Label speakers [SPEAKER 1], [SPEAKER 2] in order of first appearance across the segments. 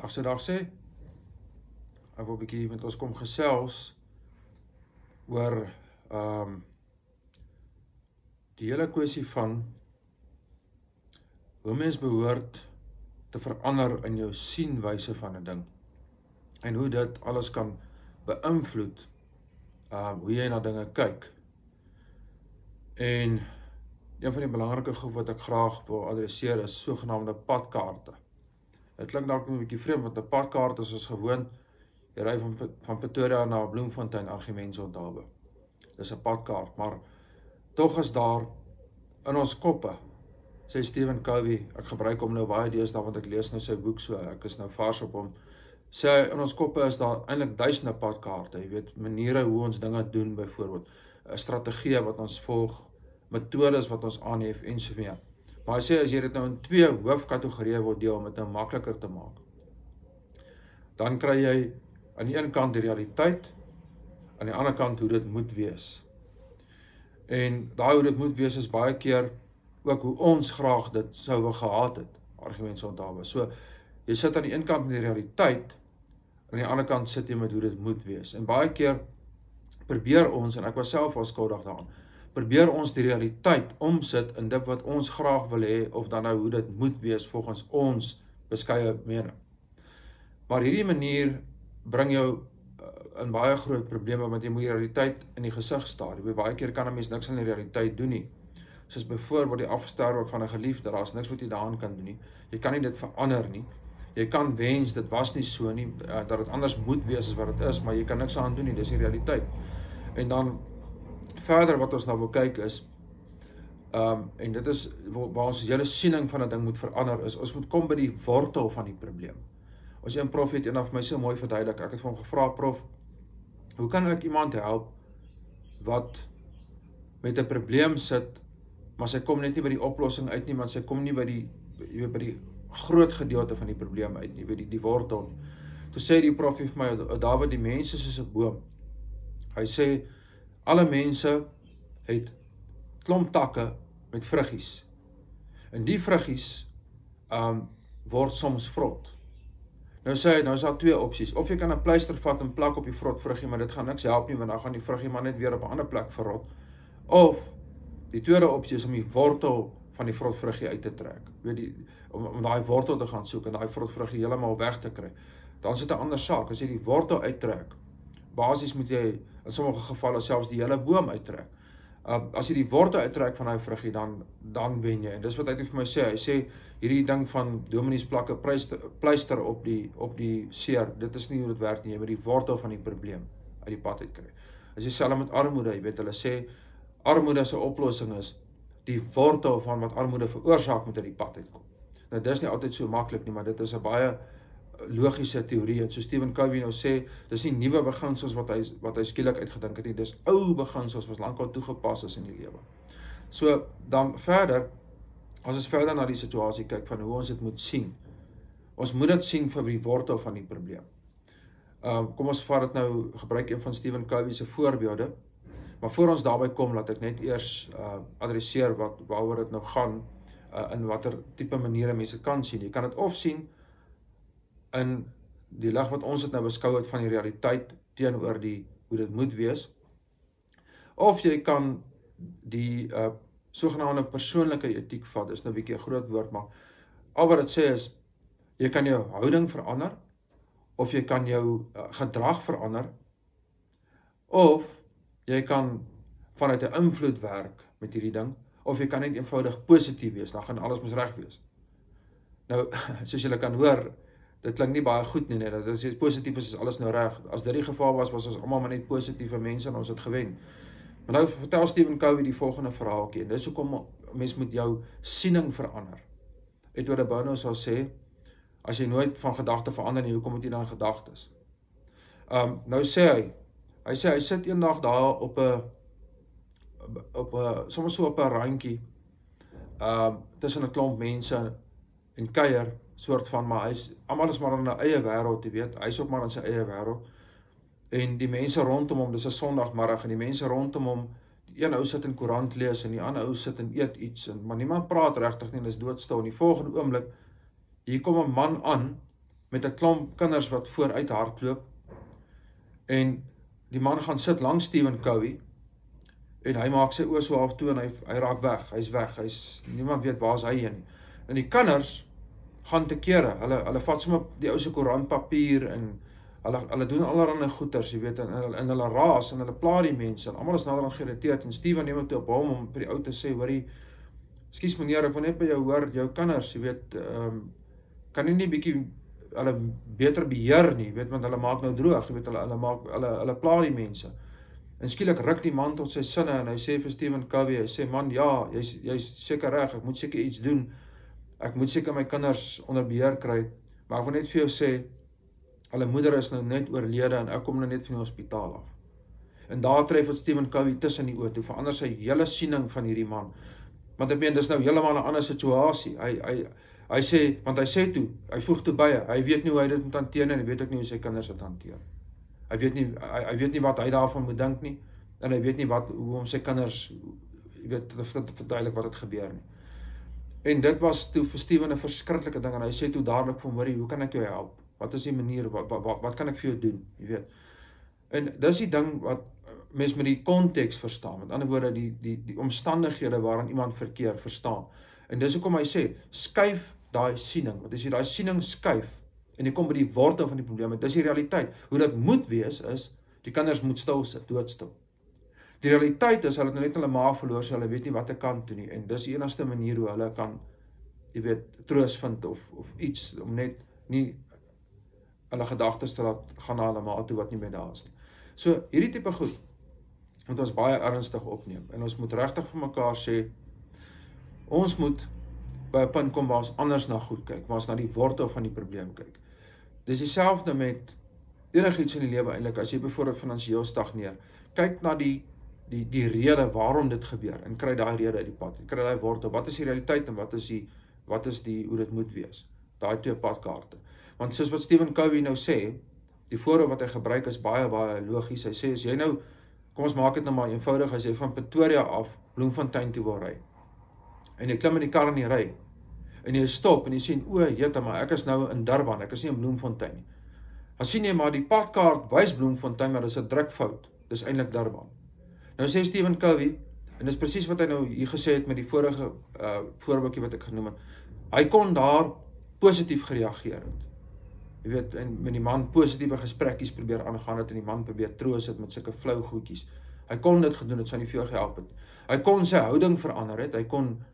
[SPEAKER 1] Dag sê, ek wil 'n bietjie met ons kom gesels oor die hele kwessie van hoe mens behoort te verander in jou sienwyse van 'n ding en hoe dit alles kan beïnvloed hoe jy na dinge kyk. En een van die belangrike goed wat ek graag wil adresseer is sogenaamde padkaarte. Dit klink dalk 'n bietjie vreemd, want 'n padkaart is ons gewoon, jy ry van Pretoria na Bloemfontein Argimense Onthaalwe. Dis 'n padkaart, maar tog is daar in ons koppe, sê Stephen Covey, ek gebruik hom nou baie deesdae want ek lees nou sy boek, so ek is nou vars op hom, sê hy, in ons koppe is daar eintlik duisende padkaarte, jy weet, maniere hoe ons dinge doen, byvoorbeeld, 'n strategie wat ons volg, metodes wat ons aanhef, en so meer. Maar hy sê, as jy dit nou in 2 hoofkategorieë wil deel om dit nou makliker te maak, dan kry jy aan die een kant die realiteit, aan die ander kant hoe dit moet wees. En daai hoe dit moet wees is baie keer ook hoe ons graag dit sou wou gehad het, Argimense Onthaalwe. So, jy sit aan die een kant met die realiteit, aan die ander kant sit jy met hoe dit moet wees. En baie keer probeer ons, en ek was self al skuldig daaraan, probeer ons die realiteit omsit in dit wat ons graag wil hê, of dan nou hoe dit moet wees volgens ons beskeie mening. Maar hierdie manier bring jou in baie groot probleme, want jy moet die realiteit in die gesig staar. Baie keer kan 'n mens niks aan die realiteit doen nie. Soos byvoorbeeld die afsterwe van 'n geliefde, daar's niks wat jy daaraan kan doen nie. Jy kan nie dit verander nie. Jy kan wens dit was nie so nie, dat dit anders moet wees as wat dit is, maar jy kan niks aan doen nie, dis die realiteit. En dan verder wat ons nou wil kyk is, en dit is waar ons hele siening van 'n ding moet verander is, ons moet kom by die wortel van die probleem. Ons een prof het eendag vir my so mooi verduidelik, ek het vir hom gevra, prof, hoe kan ek iemand help wat met 'n probleem sit, maar sy kom net nie by die oplossing uit nie, want sy kom nie by die groot gedeelte van die probleem uit nie, by die wortel. Toe sê die prof vir my, David, die mense is soos 'n boom. Hy sê, alle mense het klomp takke met vruggies. En die vruggies word soms vrot. Nou sê hy, nou is daar 2 opsies. Of jy kan 'n pleister vat en plak op die vrot vruggie, maar dit gaan niks help nie, want dan gaan die vruggie maar net weer op 'n ander plek verrot. Of die tweede opsie is om die wortel van die vrot vruggie uit te trek. Om daai wortel te gaan soek en daai vrot vruggie heeltemal weg te kry. Dan is dit 'n ander saak. As jy die wortel uittrek, basies moet jy in sommige gevalle selfs die hele boom uittrek. As jy die wortel uittrek van daai vruggie, dan wen jy. En dis wat hy vir my sê. Hy sê hierdie ding van dominees plakke pleister op die seer, dit is nie hoe dit werk nie. Jy moet die wortel van die probleem uit die pad uitkry. As jy selfs met armoede, jy weet, hulle sê armoede se oplossing is die wortel van wat armoede veroorsaak moet uit die pad uitkom. Nou dis nie altyd so maklik nie, maar dit is 'n baie logiese teorie, en so Stephen Covey nou sê, dis nie nuwe beginsels wat hy skielik uitgedink het nie, dis ou beginsels wat lankal toegepas is in die lewe. So, dan verder, as ons verder na die situasie kyk van hoe ons dit moet sien, ons moet dit sien vir die wortel van die probleem. Kom ons vat dit nou, gebruik een van Stephen Covey se voorbeelde, maar voor ons daarby kom, laat ek net eers adresseer waaroor dit nou gaan, in watter tipe maniere mense kan sien. Jy kan dit of sien in die lig wat ons dit nou beskou het van die realiteit teenoor hoe dit moet wees, of jy kan die sogenaamde persoonlike etiek vat, dis nou 'n bietjie 'n groot woord, maar al wat dit sê is, jy kan jou houding verander, of jy kan jou gedrag verander, of jy kan vanuit 'n invloed werk met hierdie ding, of jy kan net eenvoudig positief wees, dan gaan alles mos reg wees. Nou, soos julle kan hoor, dit klink nie baie goed nie, dat as jy positief is alles nou reg. As dit die geval was ons almal maar net positiewe mense en ons het gewen. Maar nou vertel Stephen Covey die volgende verhaaltjie, en dis hoekom mens moet jou siening verander. Edward de Bono sal sê, as jy nooit van gedagte verander nie, hoekom het jy dan gedagtes? Nou sê hy sit eendag daar soms so op 'n randjie, tussen 'n klomp mense en kuier, soort van, maar almal is maar in 'n eie wêreld, jy weet, hy's ook maar in sy eie wêreld, en die mense rondom hom, dis 'n Sondagmiddag, en die mense rondom hom, die een ou sit in koerant lees, en die ander ou sit en eet iets, maar niemand praat regtig nie, en is doodstil, en die volgende oomblik, hier kom 'n man aan, met 'n klomp kinders wat vooruit hardloop, en die man gaan sit langs Stephen Covey, en hy maak sy oë so half toe, en hy raak weg, niemand weet waar is hy heen nie. En die kinders gaan te kere, hulle vat sommer die ou se koerantpapier, en hulle doen allerlei goeters, jy weet, en hulle raas, en hulle pla die mense, en almal is naderhand geïrriteerd, en Stephen neem het op hom om vir die ou te sê, hoorie, ekskuus meneer, ek wil net by jou hoor, jou kinders, jy weet, kan nie bietjie hulle beter beheer nie, weet, want hulle maak nou droog, jy weet, hulle pla die mense. En skielik ruk die man tot sy sinne, en hy sê vir Stephen Covey, hy sê, man, ja, jy's seker reg, ek moet seker iets doen, ek moet seker my kinders onder beheer kry, maar ek wil net vir jou sê, hulle moeder is nou net oorlede, en ek kom nou net van die hospitaal af. En daar tref het Stephen Covey tussen die oë toe, verander sy hele siening van hierdie man. Want ek meen, dis nou heeltemal 'n ander situasie. Hy sê, want hy sê toe, hy voeg toe by, hy weet nie hoe hy dit moet hanteer nie, en hy weet ook nie hoe sy kinders dit hanteer. Hy weet nie wat hy daarvan moet dink nie, en hy weet nie hoe om sy kinders, jy weet, te verduidelik wat het gebeur nie. En dit was toe vir Stephen 'n verskriklike ding, en hy sê toe dadelik vir hom, hoe kan ek jou help? Wat is die manier, wat kan ek vir jou doen, jy weet? En dis die ding wat mens met die konteks verstaan, met ander woorde, die omstandighede waarin iemand verkeer, verstaan. En dis hoekom hy sê, skuif daai siening, want as jy daai siening skuif, en jy kom by die wortel van die probleem, dis die realiteit. Hoe dit moet wees is, die kinders moet stil sit, doodstil. Die realiteit is, hulle het net hulle maag verloor, so hulle weet nie wat hulle kan doen nie, en dis die enigste manier hoe hulle kan, jy weet, troos vind, of iets, om net nie hulle gedagtes te laat gaan na hulle maag toe wat nie meer daar is nie. So, hierdie tipe goed, moet ons baie ernstig opneem, en ons moet regtig vir mekaar sê, ons moet by 'n punt kom waar ons anders na goed kyk, waar ons na die wortel van die probleem kyk. Dis dieselfde met enigiets in die lewe eintlik, as jy byvoorbeeld finansiëel stagneer, kyk na die rede waarom dit gebeur, en kry daai rede uit die pad, kry daai wortel, wat is die realiteit, en wat is hoe dit moet wees, daai twee padkaarte. Want soos wat Stephen Covey nou sê, die voorbeeld wat hy gebruik is baie logies. Hy sê, as jy nou, kom ons maak dit nou maar eenvoudig, as jy van Pretoria af Bloemfontein toe wil ry, en jy klim in die kar en jy ry, en jy stop, en jy sien, jette, maar ek is nou in Durban, ek is nie in Bloemfontein nie. Dan sien jy maar, die padkaart wys Bloemfontein, maar dis 'n drukfout, dis eintlik Durban. Nou sê Stephen Covey, en dis presies wat hy nou hier gesê het met die vorige voorbeeldjie wat ek genoem het, hy kon daar positief gereageer het. Jy weet, en met die man positiewe gesprekkies probeer aangaan het, en die man probeer troos het met sulke flou goedjies. Hy kon dit gedoen het, sou nie veel gehelp het. Hy kon sy houding verander het, hy kon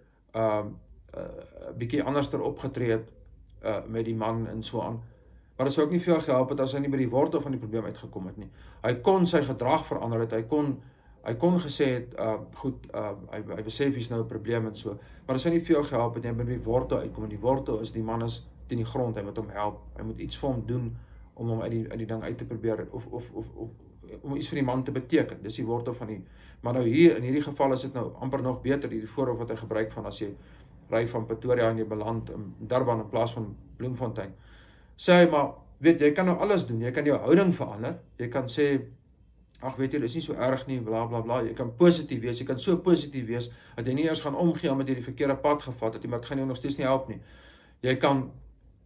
[SPEAKER 1] bietjie anderster opgetree het met die man en so aan. Maar dit sou ook nie veel gehelp het as hy nie by die wortel van die probleem uitgekom het nie. Hy kon sy gedrag verander het, hy kon gesê het, hy besef hy's nou 'n probleem en so, maar dit sou nie veel gehelp het, hy by die wortel uitkom, en die wortel is, die man is teen die grond, hy moet hom help, hy moet iets vir hom doen, om hom uit die ding uit te probeer, of om iets vir die man te beteken, dis die wortel van die, maar nou hier, in hierdie geval is dit nou amper nog beter, die voorbeeld wat hy gebruik van, as jy ry van Pretoria en jy beland in Durban in plaas van Bloemfontein, sê hy, maar, weet, jy kan nou alles doen, jy kan jou houding verander, jy kan sê, ag weet jy, dit is nie so erg nie, bla bla bla, jy kan positief wees, jy kan so positief wees, dat jy nie eers gaan omgee omdat jy die verkeerde pad gevat het, maar dit gaan jou nog steeds nie help nie. Jy kan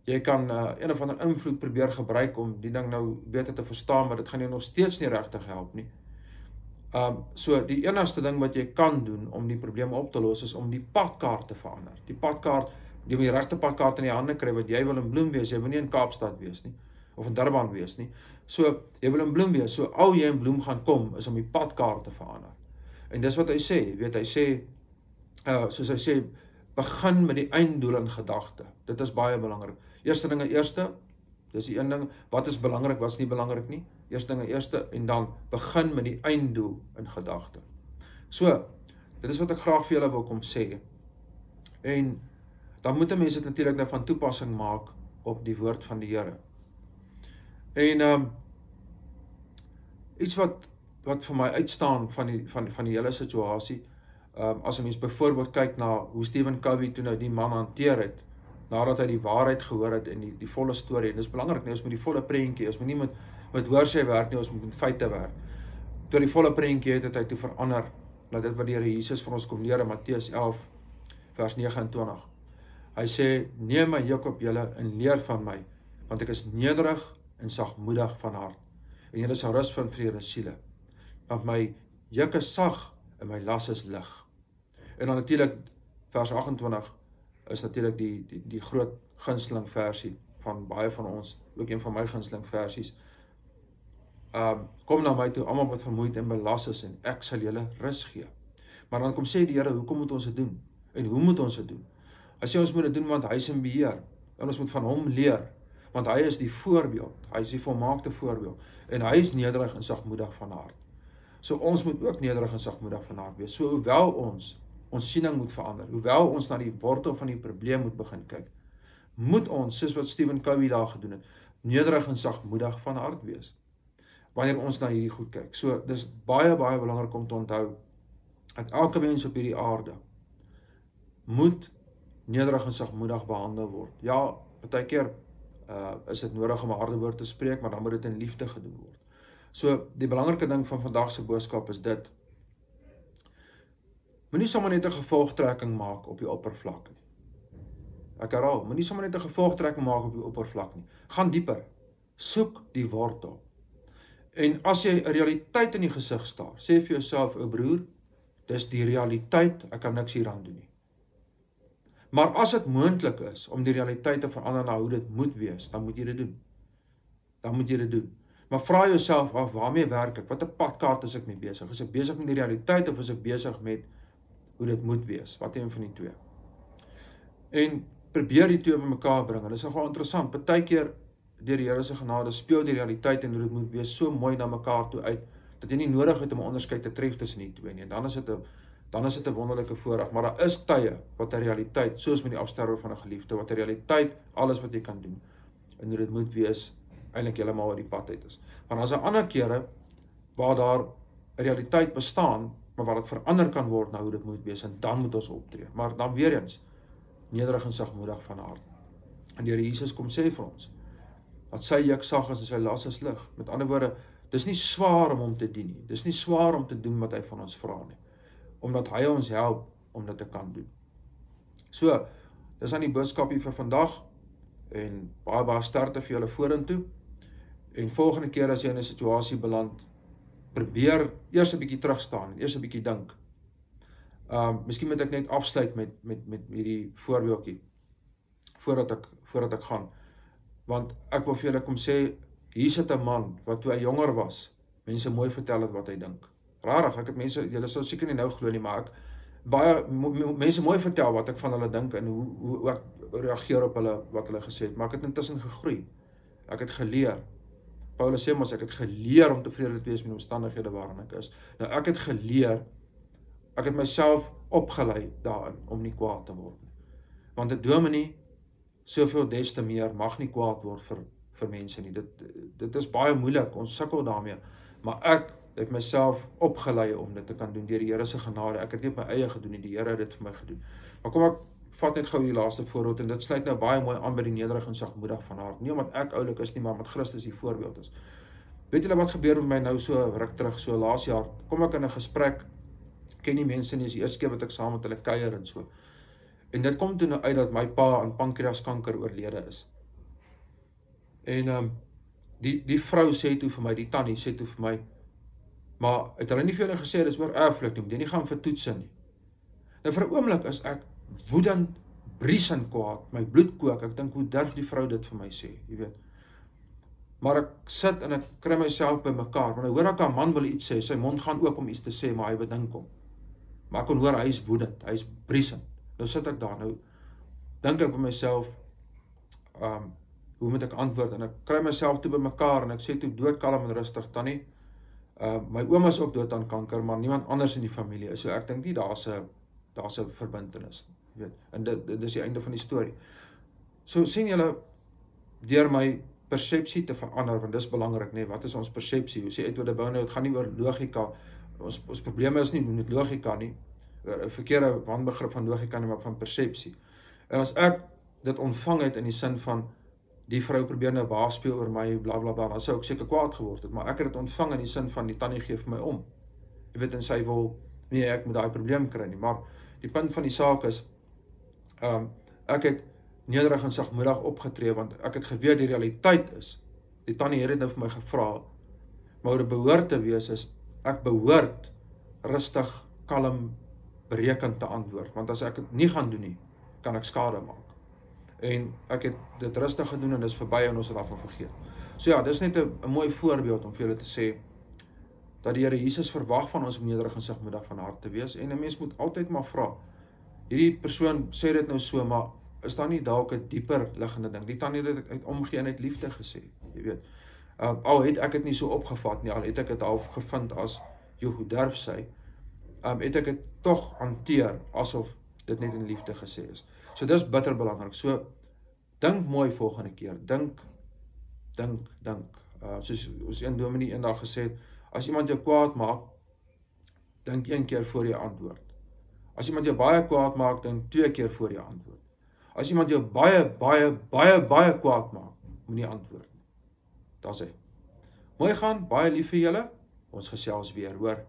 [SPEAKER 1] een of ander invloed probeer gebruik om die ding nou beter te verstaan, maar dit gaan jou nog steeds nie regtig help nie. So die enigste ding wat jy kan doen om die probleem op te los, is om die padkaart te verander. Die padkaart, jy moet die regte padkaart in die hande kry, want jy wil in Bloem wees, jy wil nie in Kaapstad wees nie, of in Durban wees nie. So, jy wil in Bloem wees, so al jy in Bloem gaan kom, is om die padkaart te verander. En dis wat hy sê, weet, hy sê, soos hy sê, begin met die einddoel in gedagte. Dit is baie belangrik. Eerste dinge eerste, dis die een ding, wat is belangrik, wat is nie belangrik nie. Eerste dinge eerste, en dan begin met die einddoel in gedagte. So, dit is wat ek graag vir julle wil kom sê. En dan moet mense dit natuurlik nou van toepassing maak op die woord van die Here. En iets wat vir my uitstaan van die hele situasie, as 'n mens byvoorbeeld kyk na hoe Stephen Covey toe nou die man hanteer het, nadat hy die waarheid gehoor het en die volle storie, en dis belangrik nie, ons moet die volle prentjie, ons moet nie met hoorsê werk nie, ons moet met feite werk. Toe die volle prentjie het hy toe verander, na dit wat die Here Jesus vir ons kom leer in Matteus 11, vers 29. Hy sê, neem my juk op julle en leer van my, want ek is nederig en sagmoedig van hart, en julle sal rus vind vir julle siele, want my juk is sag en my las is lig. En dan natuurlik, vers 28 is natuurlik die groot gunsteling versie van baie van ons, ook een van my gunsteling versies. Kom na my toe, almal wat vermoeid en belas is, en ek sal julle rus gee. Maar dan kom sê die Here, hoekom moet ons dit doen? En hoe moet ons dit doen? Hy sê ons moet dit doen want hy is in beheer, en ons moet van hom leer, want hy is die voorbeeld, hy is die volmaakte voorbeeld, en hy is nederig en sagmoedig van hart. So ons moet ook nederig en sagmoedig van hart wees. So hoewel ons siening moet verander, hoewel ons na die wortel van die probleem moet begin kyk, moet ons, soos wat Stephen Covey daar gedoen het, nederig en sagmoedig van hart wees, wanneer ons na hierdie goed kyk. So dis baie belangrik om te onthou, dat elke mens op hierdie aarde moet nederig en sagmoedig behandel word. Ja, partykeer is dit nodig om 'n harde woord te spreek, maar dan moet dit in liefde gedoen word. So die belangrike ding van vandag se boodskap is dit: moenie sommer net 'n gevolgtrekking maak op die oppervlak nie. Ek herhaal, moenie sommer net 'n gevolgtrekking maak op die oppervlak nie. Gaan dieper. Soek die wortel. En as jy 'n realiteit in die gesig staar, sê vir jouself, o broer, dis die realiteit, ek kan niks hieraan doen nie. Maar as dit moontlik is om die realiteit te verander na hoe dit moet wees, dan moet jy dit doen. Dan moet jy dit doen. Maar vra jouself af, waarmee werk ek? Watter padkaart is ek mee besig? Is ek besig met die realiteit of is ek besig met hoe dit moet wees? Wat een van die twee? En probeer die twee by mekaar bring. En dit is nogal interessant. Partykeer deur die Here se genade speel die realiteit en hoe dit moet wees so mooi na mekaar toe uit, dat jy nie nodig het om 'n onderskeid te tref tussen die twee nie. En dan is dit 'n wonderlike voorreg, maar daar is tye wat 'n realiteit, soos met die afsterwe van 'n geliefde, wat 'n realiteit, alles wat jy kan doen, en hoe dit moet wees, eintlik heeltemal uit die pad uit is. Maar dan is daar ander kere waar daar 'n realiteit bestaan, maar waar dit verander kan word na hoe dit moet wees, en dan moet ons optree. Maar dan weer eens, nederig en sagmoedig van hart. En die Here Jesus kom sê vir ons, dat sy juk sag is en sy las is lig. Met ander woorde, dis nie swaar om hom te dien nie. Dis nie swaar om te doen wat hy van ons vra nie. Omdat hy ons help om dit te kan doen. So, dis aan die boodskapie vir vandag, en baie sterkte vir julle vorentoe. En volgende keer as jy in 'n situasie beland, probeer eers 'n bietjie terugstaan, eers 'n bietjie dink. Miskien moet ek net afsluit met hierdie voorbeeldjie, voordat ek gaan. Want ek wil vir julle kom sê, hier sit 'n man, wat toe hy jonger was, mense mooi vertel het wat hy dink. Rarig, ek het mense, julle sal seker nie nou glo nie, maar ek, baie mense mooi vertel wat ek van hulle dink, en hoe ek reageer op hulle, wat hulle gesê het, maar ek het intussen gegroei. Ek het geleer. Paulus sê mos, ek het geleer om tevrede te wees met die omstandighede waarin ek is. Nou ek het geleer, ek het myself opgelei daarin, om nie kwaad te word nie. Want 'n dominee, soveel des te meer, mag nie kwaad word vir mense nie. Dit is baie moeilik, ons sukkel daarmee, maar ek het myself opgelei om dit te kan doen, deur die Here se genade. Ek het nie op my eie gedoen nie, die Here het dit vir my gedoen. Maar kom ek vat net gou die laaste voorbeeld, en dit sluit nou baie mooi aan by die nederig en sagmoedig van hart. Nie omdat ek oulik is nie, maar omdat Christus die voorbeeld is. Weet julle wat gebeur met my nou so ruk terug, so laas jaar, kom ek in 'n gesprek, ken die mense nie, is die eerste keer wat ek saam met hulle kuier en so. En dit kom toe nou uit dat my pa aan pankreaskanker oorlede is. En die vrou sê toe vir my, die tannie sê toe vir my, maar het hulle nie vir julle gesê, dis oor erflik nie, moet jy nie gaan vertoetsen nie. Nou vir 'n oomblik is ek woedend, briesend kwaad, my bloed kook, ek dink, hoe durf die vrou dit vir my sê, jy weet. Maar ek sit en ek kry myself by mekaar, want ek hoor ek haar man wil iets sê, sy mond gaan oop om iets te sê, maar hy bedink hom. Maar ek kon hoor, hy is woedend, hy is briesend. Nou sit ek daar, nou dink ek by myself, hoe moet ek antwoord, en ek kry myself toe by mekaar, en ek sê toe doodkalm en rustig, tannie, my ouma is ook dood aan kanker, maar niemand anders in die familie is, so ek dink nie, daar's 'n verbintenis, weet, en dit is die einde van die storie. So sien julle, deur my persepsie te verander, want dis belangrik, nee, wat is ons persepsie? Hoe sê Edward de Bono, het gaan nie oor logika, ons probleme is nie met logika nie, 'n verkeerde wanbegrip van logika nie, maar van persepsie. En as ek dit ontvang het in die sin van, die vrou probeer nou baas speel oor my, blablabla, dan sou ek seker kwaad geword het, maar ek het dit ontvang in die sin van, die tannie gee vir my om. Jy weet, en sy wil, nee, ek moet daai probleem kry nie, maar die punt van die saak is, ek het nederig en sagmoedig opgetree, want ek het geweet die realiteit is, die tannie het dit nou vir my gevra, maar hoe dit behoort te wees is, ek behoort rustig, kalm, berekend te antwoord, want as ek het nie gaan doen nie, kan ek skade maak. En ek het dit rustig gedoen en dis verby en ons het daarvan vergeet. So ja, dis net 'n mooi voorbeeld om vir julle te sê, dat die Here Jesus verwag van ons om nederig en sagmoedig van hart te wees, en 'n mens moet altyd maar vra, hierdie persoon sê dit nou so, maar is daar nie dalk 'n dieper liggende ding? Die tannie het uit omgee en uit liefde gesê, jy weet. Al het ek dit nie so opgevat nie, al het ek dit half gevind as, hoe durf sy, het ek dit tog hanteer, asof dit net in liefde gesê is. So dis bitter belangrik, so dink mooi volgende keer, dink, soos ons een dominee eendag gesê het, as iemand jou kwaad maak, dink 1 keer voor jy antwoord. As iemand jou baie kwaad maak, dink 2 keer voor jy antwoord. As iemand jou baie kwaad maak, moenie antwoord nie. Daar's hy. Mooi gaan, baie lief vir julle, ons gesels weer, hoor.